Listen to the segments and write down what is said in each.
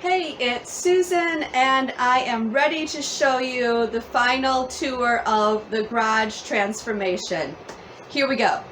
Hey, it's Susan, and I am ready to show you the final tour of the garage transformation. Here we go.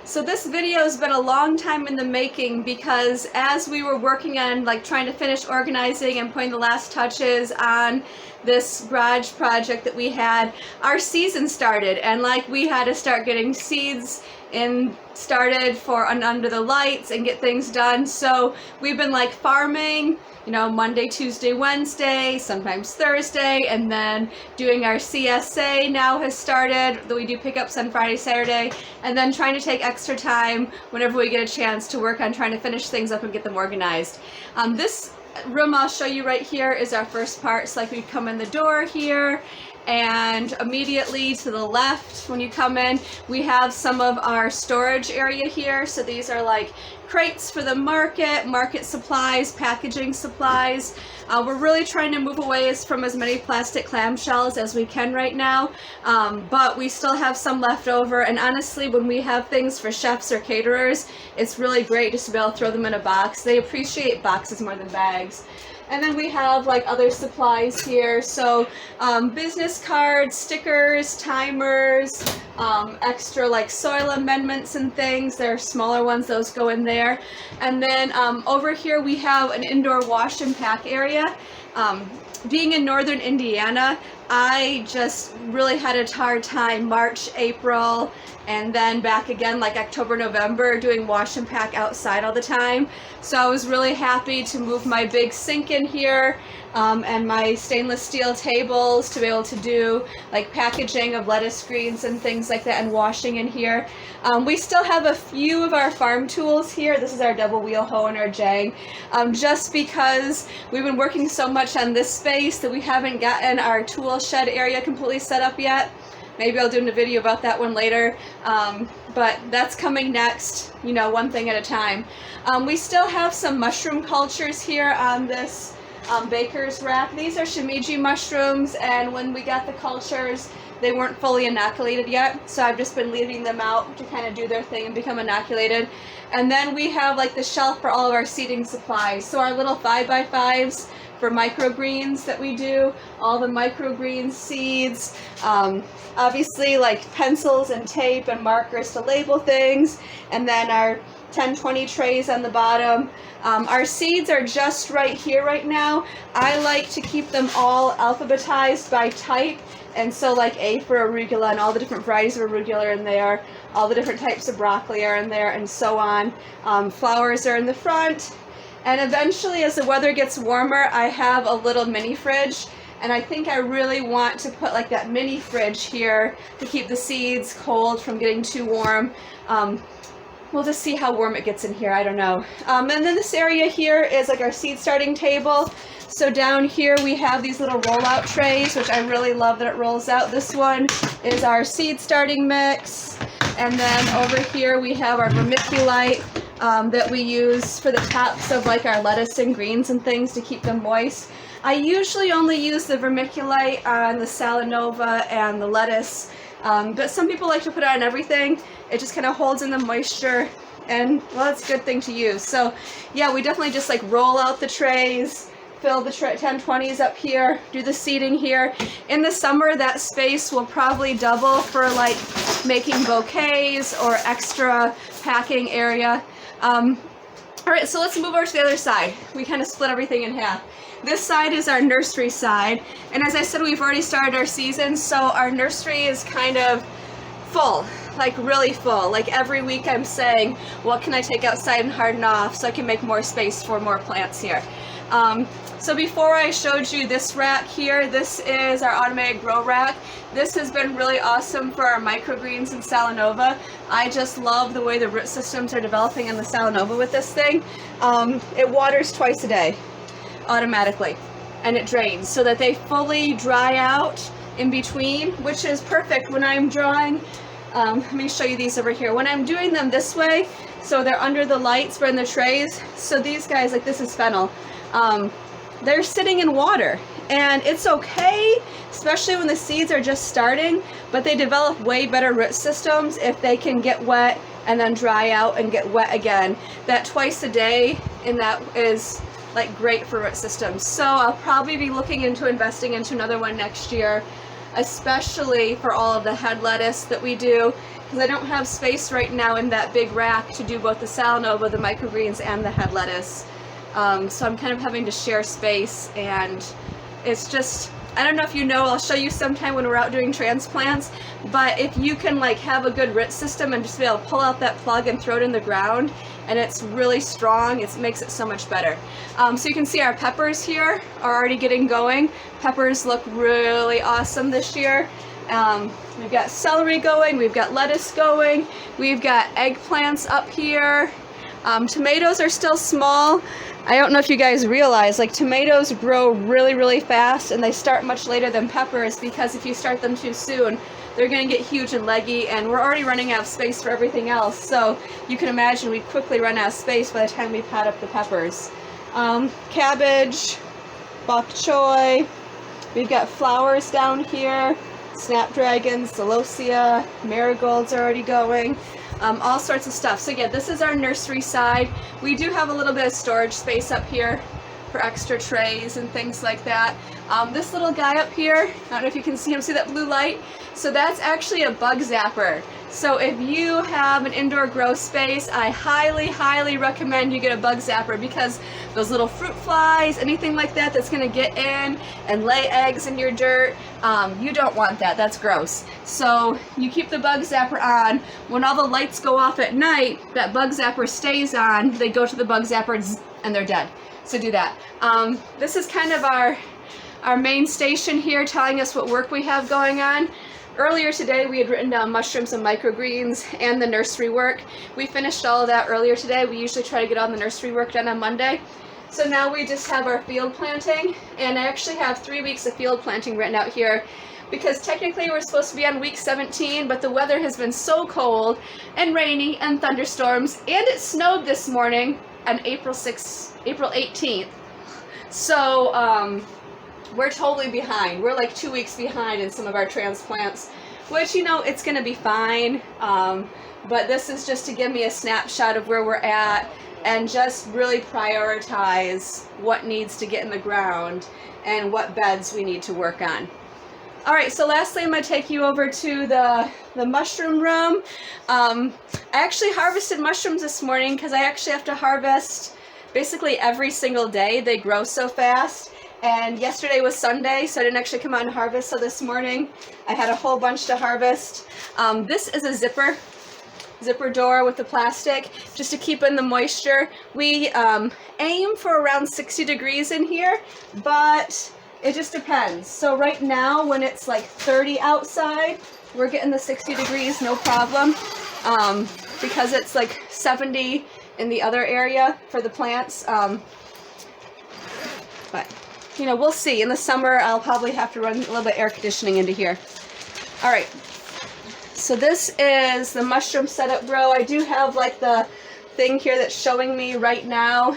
So this video has been a long time in the making because as we were working on trying to finish organizing and putting the last touches on this garage project that we had, our season started, and we had to start getting seeds started for under the lights and get things done. So we've been farming, Monday, Tuesday, Wednesday, sometimes Thursday, and then doing our CSA now has started, that we do pickups on Friday, Saturday, and then trying to take extra time whenever we get a chance to work on trying to finish things up and get them organized. This room I'll show you right here is our first part. So we come in the door here, and immediately to the left when you come in, we have some of our storage area here. So these are crates for the market supplies, packaging supplies. We're really trying to move away from as many plastic clamshells as we can right now, but we still have some left over, and honestly, when we have things for chefs or caterers, it's really great just to be able to throw them in a box. They appreciate boxes more than bags. And then we have other supplies here, so business cards, stickers, timers, extra soil amendments and things. There are smaller ones, those go in there. And then over here we have an indoor wash and pack area. Being in northern Indiana, I just really had a hard time March, April, and then back again October, November, doing wash and pack outside all the time. So I was really happy to move my big sink in here and my stainless steel tables to be able to do packaging of lettuce greens and things like that, and washing in here. We still have a few of our farm tools here. This is our double wheel hoe and our jang, just because we've been working so much on this space that we haven't gotten our tool shed area completely set up yet. Maybe I'll do a video about that one later, but that's coming next, one thing at a time. We still have some mushroom cultures here on this baker's rack. These are shimiji mushrooms, and when we got the cultures, they weren't fully inoculated yet, so I've just been leaving them out to kind of do their thing and become inoculated. And then we have the shelf for all of our seeding supplies. So our little 5x5s for microgreens that we do, all the microgreen seeds, obviously pencils and tape and markers to label things, and then our 10-20 trays on the bottom. Our seeds are just right here right now. I like to keep them all alphabetized by type, and so A for arugula, and all the different varieties of arugula are in there, all the different types of broccoli are in there, and so on. Flowers are in the front. And eventually, as the weather gets warmer, I have a little mini fridge, and I think I really want to put that mini fridge here to keep the seeds cold from getting too warm. We'll just see how warm it gets in here, I don't know. And then this area here is our seed starting table. So down here we have these little roll-out trays, which I really love that it rolls out. This one is our seed starting mix. And then over here we have our vermiculite that we use for the tops of our lettuce and greens and things to keep them moist. I usually only use the vermiculite on the salanova and the lettuce, but some people like to put it on everything. It just kind of holds in the moisture, and well, it's a good thing to use. So yeah, we definitely just roll out the trays, fill the 10-20s up here, do the seeding here. In the summer, that space will probably double for making bouquets or extra packing area. All right, so let's move over to the other side. We kind of split everything in half. This side is our nursery side, and as I said, we've already started our season, so our nursery is kind of full, really full. Every week I'm saying, what can I take outside and harden off so I can make more space for more plants here. So before I showed you this rack here, this is our automated grow rack. This has been really awesome for our microgreens and salanova. I just love the way the root systems are developing in the salanova with this thing. It waters twice a day automatically, and it drains so that they fully dry out in between, which is perfect when I'm drawing. Let me show you these over here. When I'm doing them this way, So they're under the lights, but in the trays. So these guys, like this is fennel, they're sitting in water. And it's okay, especially when the seeds are just starting, but they develop way better root systems if they can get wet and then dry out and get wet again. That twice a day, and that is like great for root systems. So I'll probably be looking into investing into another one next year, especially for all of the head lettuce that we do, because I don't have space right now in that big rack to do both the Salanova, the microgreens, and the head lettuce. So I'm kind of having to share space, and it's just, I don't know if you know, I'll show you sometime when we're out doing transplants, but if you can like have a good root system and just be able to pull out that plug and throw it in the ground, and it's really strong, it makes it so much better. So you can see our peppers here are already getting going. Peppers look really awesome this year. We've got celery going, we've got lettuce going, we've got eggplants up here. Tomatoes are still small. I don't know if you guys realize, like tomatoes grow really, really fast, and they start much later than peppers, because if you start them too soon, they're going to get huge and leggy, and we're already running out of space for everything else. So you can imagine we quickly run out of space by the time we pot up the peppers. Cabbage, bok choy, we've got flowers down here, snapdragons, celosia, marigolds are already going. All sorts of stuff. So yeah, this is our nursery side. We do have a little bit of storage space up here for extra trays and things like that. This little guy up here, I don't know if you can see him, see that blue light? So that's actually a bug zapper. So if you have an indoor grow space, I highly, highly recommend you get a bug zapper, because those little fruit flies, anything like that that's going to get in and lay eggs in your dirt, you don't want that. That's gross. So you keep the bug zapper on. When all the lights go off at night, that bug zapper stays on. They go to the bug zapper and they're dead. So do that. This is kind of our main station here, telling us what work we have going on. Earlier today we had written down mushrooms and microgreens and the nursery work. We finished all of that earlier today. We usually try to get all the nursery work done on Monday. So now we just have our field planting, and I actually have 3 weeks of field planting written out here, because technically we're supposed to be on week 17, but the weather has been so cold and rainy and thunderstorms, and it snowed this morning on April 18th. So we're totally behind. We're like 2 weeks behind in some of our transplants, which, you know, it's going to be fine. But this is just to give me a snapshot of where we're at, and just really prioritize what needs to get in the ground and what beds we need to work on. All right, so lastly, I'm going to take you over to the mushroom room. I actually harvested mushrooms this morning, because I actually have to harvest basically every single day. They grow so fast. And yesterday was Sunday, so I didn't actually come out and harvest. So this morning I had a whole bunch to harvest. This is a zipper door with the plastic, just to keep in the moisture. We aim for around 60 degrees in here, but it just depends. So right now, when it's like 30 outside, we're getting the 60 degrees, no problem, because it's like 70 in the other area for the plants. But you know, we'll see. In the summer, I'll probably have to run a little bit of air conditioning into here. All right. So this is the mushroom setup row. I do have like the thing here that's showing me right now.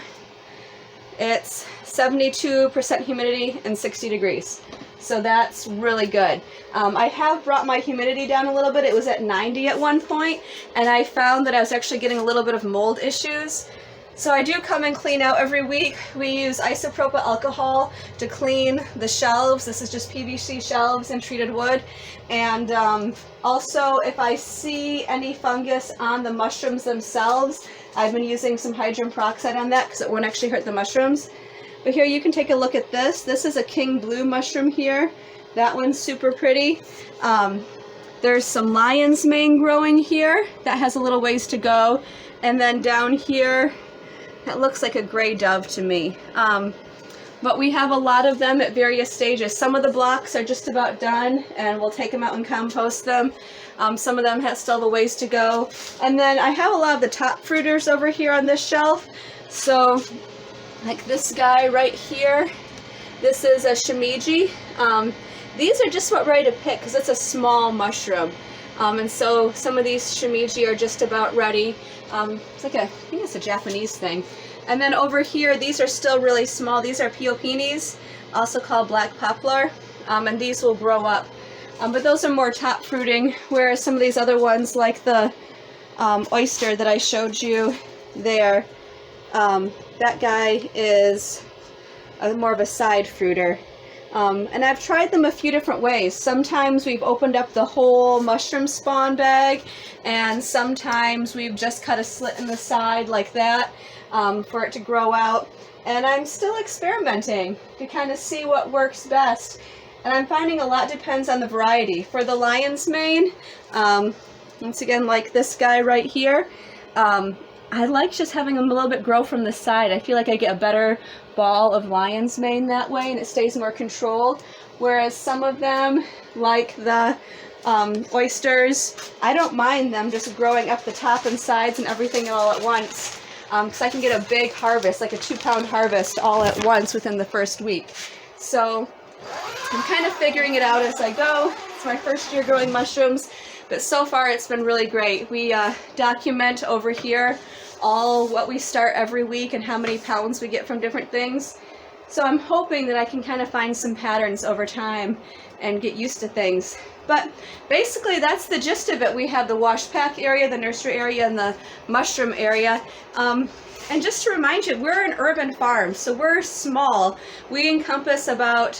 It's 72% humidity and 60 degrees. So that's really good. I have brought my humidity down a little bit. It was at 90 at one point, and I found that I was actually getting a little bit of mold issues. So I do come and clean out every week. We use isopropyl alcohol to clean the shelves. This is just PVC shelves and treated wood. And also, if I see any fungus on the mushrooms themselves, I've been using some hydrogen peroxide on that, because it won't actually hurt the mushrooms. But here you can take a look at this. This is a king blue mushroom here. That one's super pretty. There's some lion's mane growing here. That has a little ways to go. And then down here, it looks like a gray dove to me. But we have a lot of them at various stages. Some of the blocks are just about done, and we'll take them out and compost them. Some of them have still a ways to go. And then I have a lot of the top fruiters over here on this shelf. So, like this guy right here, this is a shimiji. These are just about ready to pick, because it's a small mushroom. And so some of these shimiji are just about ready. It's like I think it's a Japanese thing. And then over here, these are still really small. These are piopinis, also called black poplar, and these will grow up. But those are more top fruiting, whereas some of these other ones, like the oyster that I showed you there, that guy is more of a side fruiter. And I've tried them a few different ways. Sometimes we've opened up the whole mushroom spawn bag, and sometimes we've just cut a slit in the side like that for it to grow out. And I'm still experimenting to kind of see what works best. And I'm finding a lot depends on the variety. For the lion's mane, once again, like this guy right here, I like just having them a little bit grow from the side. I feel like I get a better ball of lion's mane that way, and it stays more controlled. Whereas some of them, like the oysters, I don't mind them just growing up the top and sides and everything all at once, because I can get a big harvest, like a 2-pound harvest all at once within the first week. So I'm kind of figuring it out as I go. It's my first year growing mushrooms, but so far it's been really great. We document over here all what we start every week and how many pounds we get from different things. So I'm hoping that I can kind of find some patterns over time and get used to things. But basically that's the gist of it. We have the wash pack area, the nursery area, and the mushroom area. And just to remind you, we're an urban farm, so we're small. We encompass about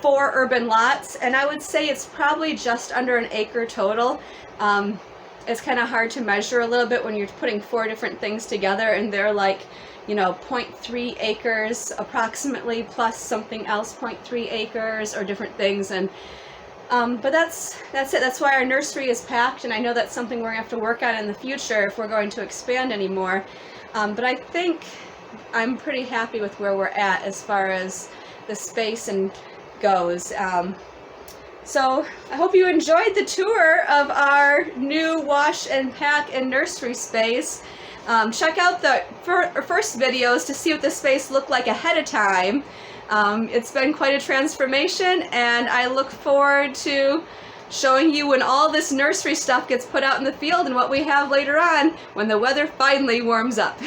4 urban lots, and I would say it's probably just under an acre total. It's kind of hard to measure a little bit when you're putting 4 different things together, and they're like, you know, 0.3 acres approximately, plus something else, 0.3 acres, or different things. And but that's it. That's why our nursery is packed, and I know that's something we're gonna have to work on in the future if we're going to expand anymore. But I think I'm pretty happy with where we're at as far as the space and goes. So I hope you enjoyed the tour of our new wash and pack and nursery space. Check out the first videos to see what the space looked like ahead of time. It's been quite a transformation, and I look forward to showing you when all this nursery stuff gets put out in the field and what we have later on when the weather finally warms up.